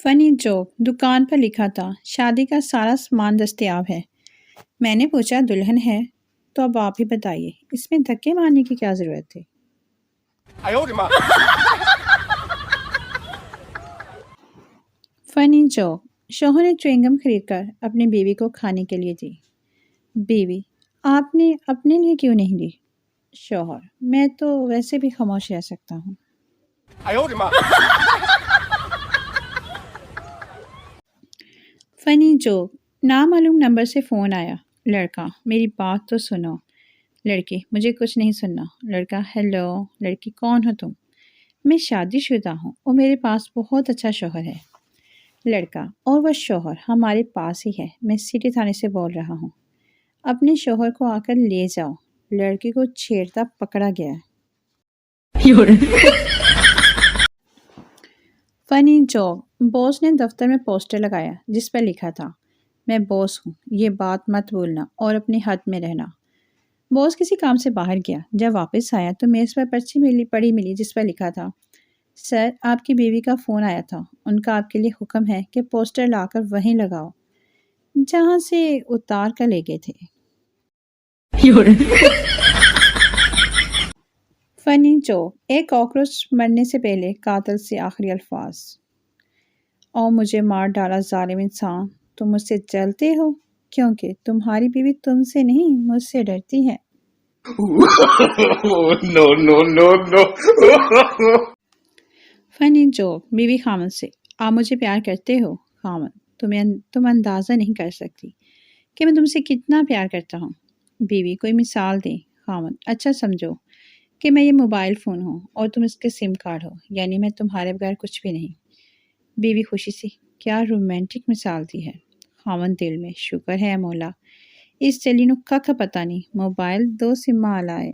فنی جوک، دکان پر لکھا تھا شادی کا سارا سامان دستیاب ہے۔ میں نے پوچھا دلہن ہے تو اب آپ ہی بتائیے اس میں دھکے مارنے کی کیا ضرورت تھی؟ فنی جوک، شوہر نے چوئنگم خرید کر اپنی بیوی کو کھانے کے لیے دی۔ بیوی: آپ نے اپنے لیے کیوں نہیں لی؟ شوہر: میں تو ویسے بھی خاموش رہ سکتا ہوں۔ فنی جوک، نامعلوم نمبر سے فون آیا۔ لڑکا: میری بات تو سنو۔ لڑکی: مجھے کچھ نہیں سننا۔ لڑکا: ہیلو۔ لڑکی: کون ہو تم؟ میں شادی شدہ ہوں اور میرے پاس بہت اچھا شوہر ہے۔ لڑکا: اور وہ شوہر ہمارے پاس ہی ہے، میں سٹی تھانے سے بول رہا ہوں، اپنے شوہر کو آ کر لے جاؤ۔ لڑکی کو چھیڑتا پکڑا گیا۔ فنی جوک، باس نے دفتر میں پوسٹر لگایا جس پر لکھا تھا میں باس ہوں، یہ بات مت بھولنا اور اپنے حد میں رہنا۔ باس کسی کام سے باہر گیا، جب واپس آیا تو میز پر پرچی پڑی ملی جس پر لکھا تھا سر، آپ کی بیوی کا فون آیا تھا، ان کا آپ کے لیے حکم ہے کہ پوسٹر لا کر وہیں لگاؤ جہاں سے اتار کر لے گئے تھے۔ فنی جوک، ایک کاکروچ مرنے سے پہلے قاتل سے آخری الفاظ: او مجھے مار ڈالا ظالم انسان، تم مجھ سے جلتے ہو کیونکہ تمہاری بیوی تم سے نہیں مجھ سے ڈرتی ہے۔ No. فنی جوک، بیوی خامد سے: آپ مجھے پیار کرتے ہو؟ خامد: تم اندازہ نہیں کر سکتی کہ میں تم سے کتنا پیار کرتا ہوں۔ بیوی: کوئی مثال دیں۔ خامد: اچھا سمجھو کہ میں یہ موبائل فون ہوں اور تم اس کے سم کارڈ ہو، یعنی میں تمہارے بغیر کچھ بھی نہیں۔ بیوی خوشی سے: کیا رومانٹک مثال دی ہے۔ خامد دل میں: شکر ہے مولا، اس چلی نو کھ پتہ نہیں، موبائل 2 سماں آلائے۔